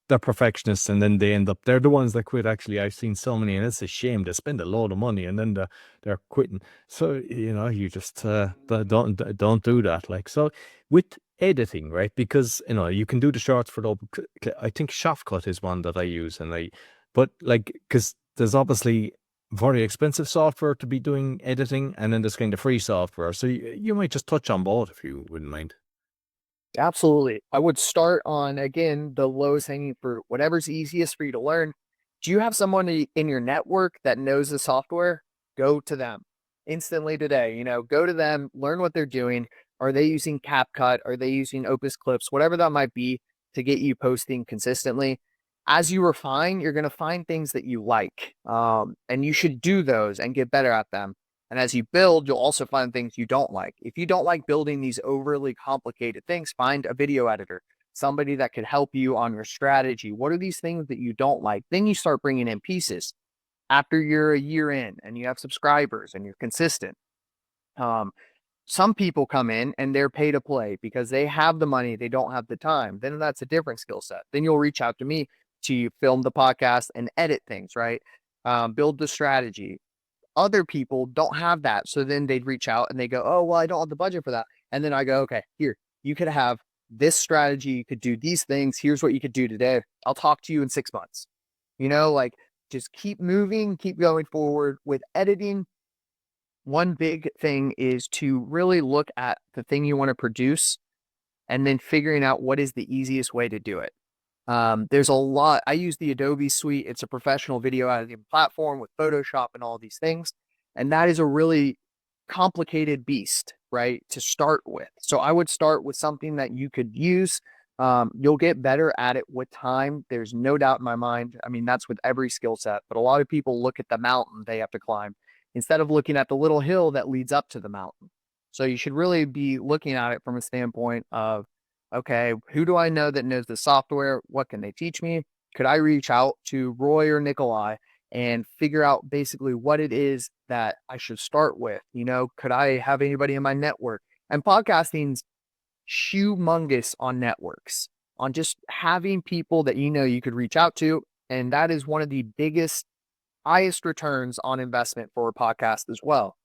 A: they're perfectionists, and then they're the ones that quit. Actually, I've seen so many, and it's a shame. They spend a load of money and then they're quitting. So, you just don't do that. Like, so with editing, right? Because, you can do the shorts for I think Shotcut is one that I use, but like, because there's obviously very expensive software to be doing editing, and then there's kind of free software. So you might just touch on both if you wouldn't mind.
B: Absolutely. I would start on, again, the lowest hanging fruit, whatever's easiest for you to learn. Do you have someone in your network that knows the software? Go to them instantly today. Go to them, learn what they're doing. Are they using CapCut? Are they using Opus Clips? Whatever that might be to get you posting consistently. As you refine, you're going to find things that you like. And you should do those and get better at them. And as you build, you'll also find things you don't like. If you don't like building these overly complicated things, find a video editor, somebody that could help you on your strategy. What are these things that you don't like? Then you start bringing in pieces. After you're a year in and you have subscribers and you're consistent, some people come in and they're pay to play because they have the money, they don't have the time. Then that's a different skill set. Then you'll reach out to me to film the podcast and edit things, right? Build the strategy. Other people don't have that. So then they'd reach out and they go, oh, well, I don't have the budget for that. And then I go, okay, here, you could have this strategy. You could do these things. Here's what you could do today. I'll talk to you in 6 months. Like, just keep moving, keep going forward with editing. One big thing is to really look at the thing you want to produce and then figuring out what is the easiest way to do it. There's a lot. I use the Adobe suite. It's a professional video editing platform with Photoshop and all these things. And that is a really complicated beast, right, to start with. So I would start with something that you could use. You'll get better at it with time. There's no doubt in my mind. I mean, that's with every skill set, but a lot of people look at the mountain they have to climb instead of looking at the little hill that leads up to the mountain. So you should really be looking at it from a standpoint of, okay, who do I know that knows the software? What can they teach me? Could I reach out to Roy or Nikolaj and figure out basically what it is that I should start with? Could I have anybody in my network? And podcasting's humongous on networks, on just having people that you could reach out to. And that is one of the biggest, highest returns on investment for a podcast as well.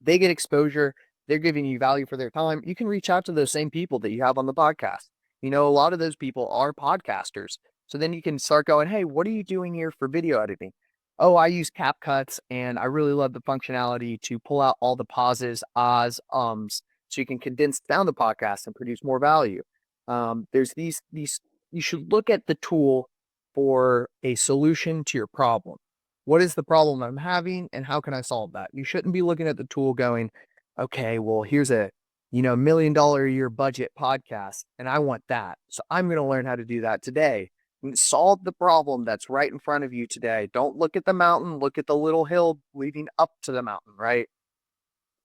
B: They get exposure. They're giving you value for their time. You can reach out to those same people that you have on the podcast. A lot of those people are podcasters. So then you can start going, hey, what are you doing here for video editing? Oh, I use CapCuts and I really love the functionality to pull out all the pauses, ahs, so you can condense down the podcast and produce more value. There's these, you should look at the tool for a solution to your problem. What is the problem I'm having and how can I solve that? You shouldn't be looking at the tool going, okay, well, here's a, $1 million a year budget podcast and I want that. So I'm going to learn how to do that today. And solve the problem that's right in front of you today. Don't look at the mountain, look at the little hill leading up to the mountain, right?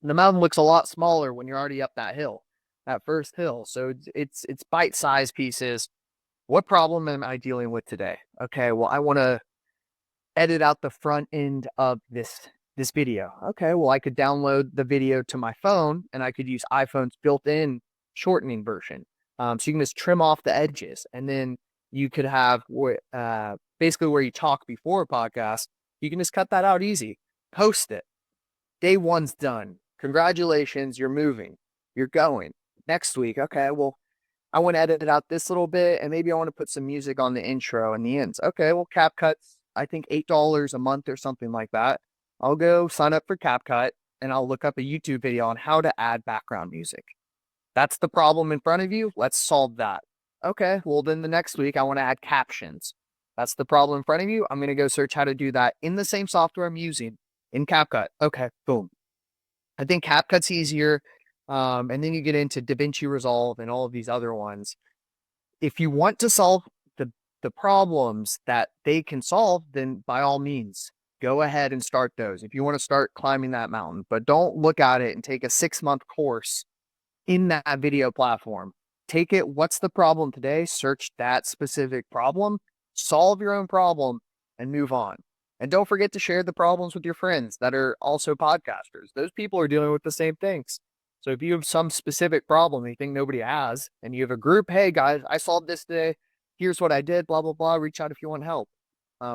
B: And the mountain looks a lot smaller when you're already up that hill, that first hill. So it's bite-sized pieces. What problem am I dealing with today? Okay, well, I want to edit out the front end of this video. Okay, well, I could download the video to my phone and I could use iPhone's built-in shortening version. So you can just trim off the edges, and then you could have basically where you talk before a podcast. You can just cut that out easy, post it. Day one's done. Congratulations, you're moving. You're going. Next week, okay, well, I want to edit it out this little bit, and maybe I want to put some music on the intro and the ends. Okay, well, CapCut's I think $8 a month or something like that. I'll go sign up for CapCut and I'll look up a YouTube video on how to add background music. That's the problem in front of you. Let's solve that. Okay, well, then the next week I want to add captions. That's the problem in front of you. I'm going to go search how to do that in the same software I'm using in CapCut. Okay, boom. I think CapCut's easier. And then you get into DaVinci Resolve and all of these other ones. If you want to solve the problems that they can solve, then by all means, go ahead and start those if you want to start climbing that mountain. But don't look at it and take a 6-month course in that video platform. Take it, what's the problem today? Search that specific problem, solve your own problem, and move on. And don't forget to share the problems with your friends that are also podcasters. Those people are dealing with the same things. So if you have some specific problem you think nobody has, and you have a group, hey guys, I solved this today. Here's what I did, blah, blah, blah. Reach out if you want help.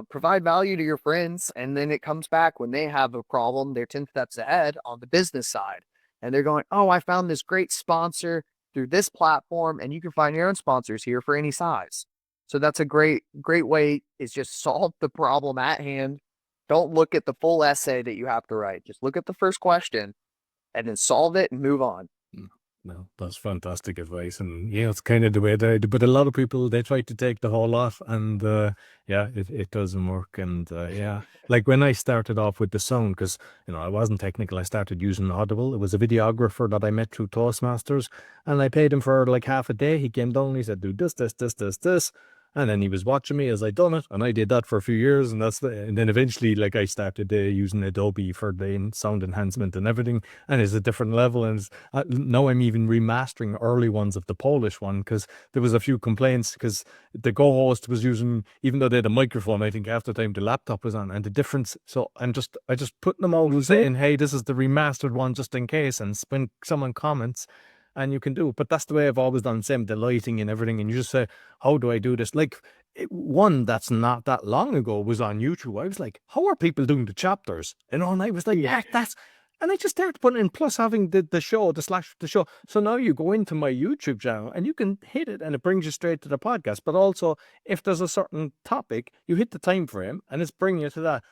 B: Provide value to your friends, and then it comes back when they have a problem. They're 10 steps ahead on the business side. And they're going, oh, I found this great sponsor through this platform, and you can find your own sponsors here for any size. So that's a great way, is just solve the problem at hand. Don't look at the full essay that you have to write. Just look at the first question and then solve it and move on.
A: No, that's fantastic advice. And yeah, it's kind of the way they do. But a lot of people, they try to take the whole lot, and yeah, it doesn't work. And yeah, like when I started off with the sound, because I wasn't technical, I started using Audible. It was a videographer that I met through Toastmasters, and I paid him for like half a day. He came down and he said, do this, this, this, this, this. And then he was watching me as I done it, and I did that for a few years, and and then eventually, like, I started using Adobe for the sound enhancement and everything, and it's a different level. And now I'm even remastering early ones of the Polish one, because there was a few complaints because the co-host was using, even though they had a microphone, I think half the time the laptop was on, and the difference. So I just put them out and saying, hey, this is the remastered one just in case, and when someone comments. And you can do it. But that's the way I've always done, same, the lighting and everything. And you just say, how do I do this? Like, one that's not that long ago was on YouTube. I was like, how are people doing the chapters? And I was like, yeah, that's... And I just started putting in, plus having the show, the show. So now you go into my YouTube channel and you can hit it and it brings you straight to the podcast. But also, if there's a certain topic, you hit the time frame and it's bringing you to that.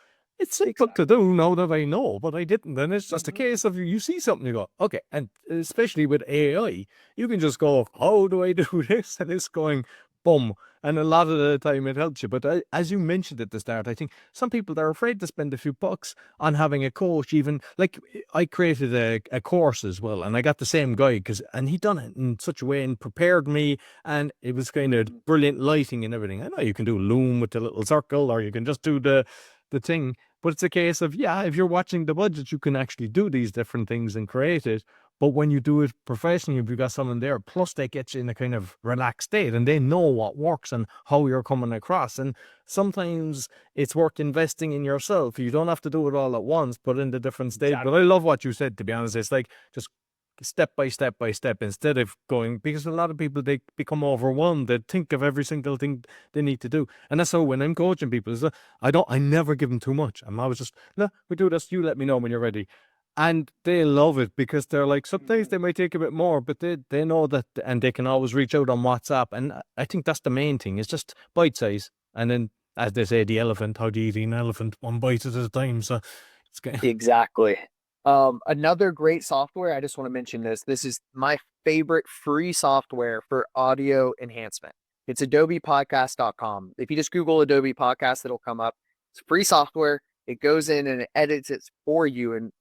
A: It's simple to do now that I know, but I didn't. And it's just a case of you see something, you go, okay. And especially with AI, you can just go, how do I do this? And it's going, boom. And a lot of the time it helps you. But as you mentioned at the start, I think some people are afraid to spend a few bucks on having a coach. Even like I created a course as well, and I got the same guy and he done it in such a way and prepared me, and it was kind of brilliant lighting and everything. I know you can do Loom with the little circle, or you can just do the thing. But it's a case of, yeah, if you're watching the budget, you can actually do these different things and create it. But when you do it professionally, if you've got someone there, plus they get you in a kind of relaxed state and they know what works and how you're coming across. And sometimes it's worth investing in yourself. You don't have to do it all at once, but in the different stages. Exactly. But I love what you said, to be honest. It's like just step by step by step, instead of going, because a lot of people, they become overwhelmed. They think of every single thing they need to do. And that's how when I'm coaching people, is I never give them too much. I'm always just, no, we do this, you let me know when you're ready. And they love it, because they're like, sometimes they might take a bit more, but they know that, and they can always reach out on WhatsApp. And I think that's the main thing. It's just bite size. And then, as they say, the elephant, how do you eat an elephant? One bite at a time. So it's good.
B: Exactly. Another great software, I just want to mention this. This is my favorite free software for audio enhancement. It's adobepodcast.com. If you just Google Adobe Podcast, it'll come up. It's free software. It goes in and it edits it for you in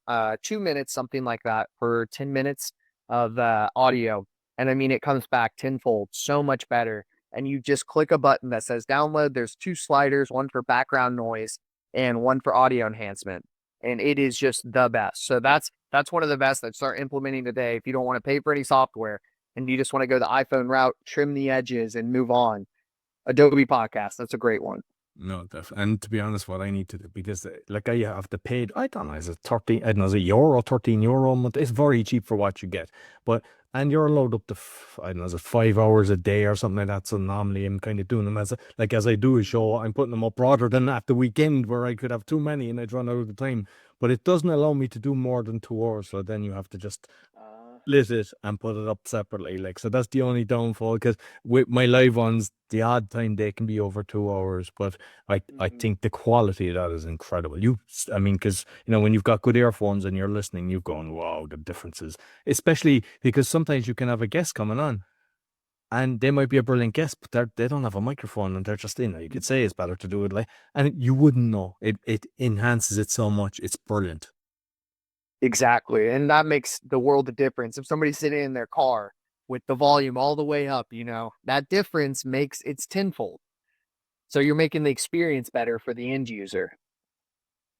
B: 2 minutes, something like that, for 10 minutes of audio. And I mean, it comes back tenfold, so much better. And you just click a button that says download. There's 2 sliders, one for background noise and one for audio enhancement. And it is just the best. So that's one of the best that start implementing today. If you don't want to pay for any software and you just want to go the iPhone route, trim the edges and move on, Adobe Podcast, that's a great one.
A: No, and to be honest, what I need to do, because like I have the paid, I don't know, is it 13, I don't know, is it euro, 13 euro a month? It's very cheap for what you get. But, and you're allowed up to, I don't know, is it 5 hours a day or something like that? So normally I'm kind of doing them as I do a show, I'm putting them up rather than at the weekend where I could have too many and I'd run out of the time. But it doesn't allow me to do more than 2 hours. So then you have to just split it and put it up separately. Like, so that's the only downfall, because with my live ones, the odd time they can be over 2 hours, but I think the quality of that is incredible. I mean, because, you know, when you've got good earphones and you're listening, you're going, wow, the differences, especially because sometimes you can have a guest coming on and they might be a brilliant guest, but they don't have a microphone and they're just in. You could say it's better to do it like, and you wouldn't know. It enhances it so much. It's brilliant.
B: Exactly. And that makes the world of difference. If somebody's sitting in their car with the volume all the way up, you know, that difference makes it's tenfold. So you're making the experience better for the end user.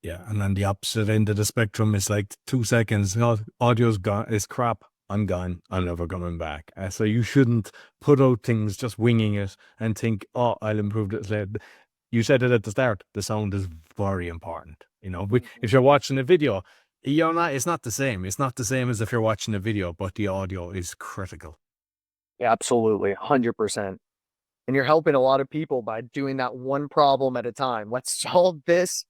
A: Yeah, and on the opposite end of the spectrum, it's like 2 seconds. Audio's gone. It's crap. I'm gone. I'm never coming back. So you shouldn't put out things just winging it and think, oh, I'll improve this later. You said it at the start. The sound is very important. You know, if you're watching a video, it's not the same. It's not the same as if you're watching a video, but the audio is critical.
B: Yeah, absolutely. 100%. And you're helping a lot of people by doing that one problem at a time. Let's solve this.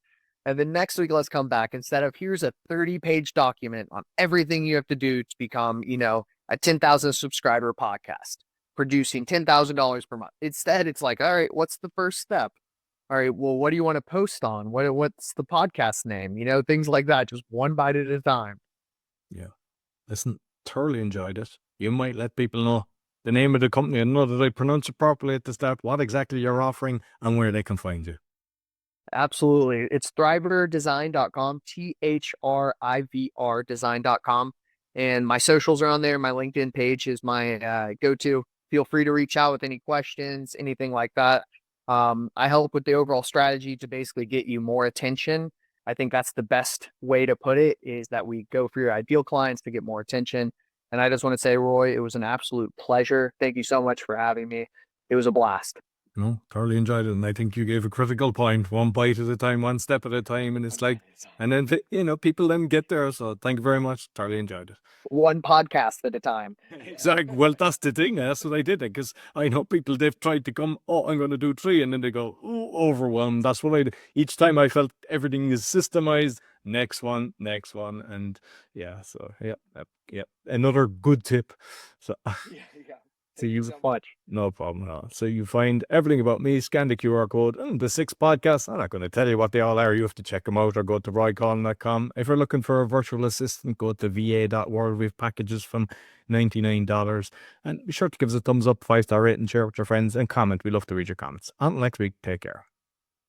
B: And then next week, let's come back. Instead of here's a 30-page document on everything you have to do to become, you know, a 10,000 subscriber podcast, producing $10,000 per month. Instead, it's like, all right, what's the first step? All right, well, what do you want to post on? What's the podcast name? You know, things like that, just one bite at a time.
A: Yeah. Listen, thoroughly enjoyed it. You might let people know the name of the company and know that I pronounce it properly at the start, what exactly you're offering and where they can find you.
B: Absolutely. It's thrivr.design.com, THRIVR design.com. And my socials are on there. My LinkedIn page is my go-to. Feel free to reach out with any questions, anything like that. I help with the overall strategy to basically get you more attention. I think that's the best way to put it, is that we go for your ideal clients to get more attention. And I just want to say, Roy, it was an absolute pleasure. Thank you so much for having me. It was a blast.
A: No, thoroughly enjoyed it. And I think you gave a critical point, one bite at a time, one step at a time. And it's like, and then, you know, people then get there. So thank you very much. Thoroughly enjoyed it.
B: One podcast at a time.
A: Exactly. Well, that's the thing. That's what I did. Because I know people, they've tried to come, oh, I'm going to do 3. And then they go, ooh, overwhelmed. That's what I did. Each time I felt everything is systemized. Next one. And yeah, so yeah. Another good tip. So
B: Yeah.
A: so you
B: so much.
A: No problem at all. So you find everything about me, scan the QR code, and the 6 podcasts. I'm not going to tell you what they all are. You have to check them out or go to roycollin.com. If you're looking for a virtual assistant, go to va.world. We have packages from $99. And be sure to give us a thumbs up, 5-star rating, share with your friends, and comment. We love to read your comments. Until next week, take care.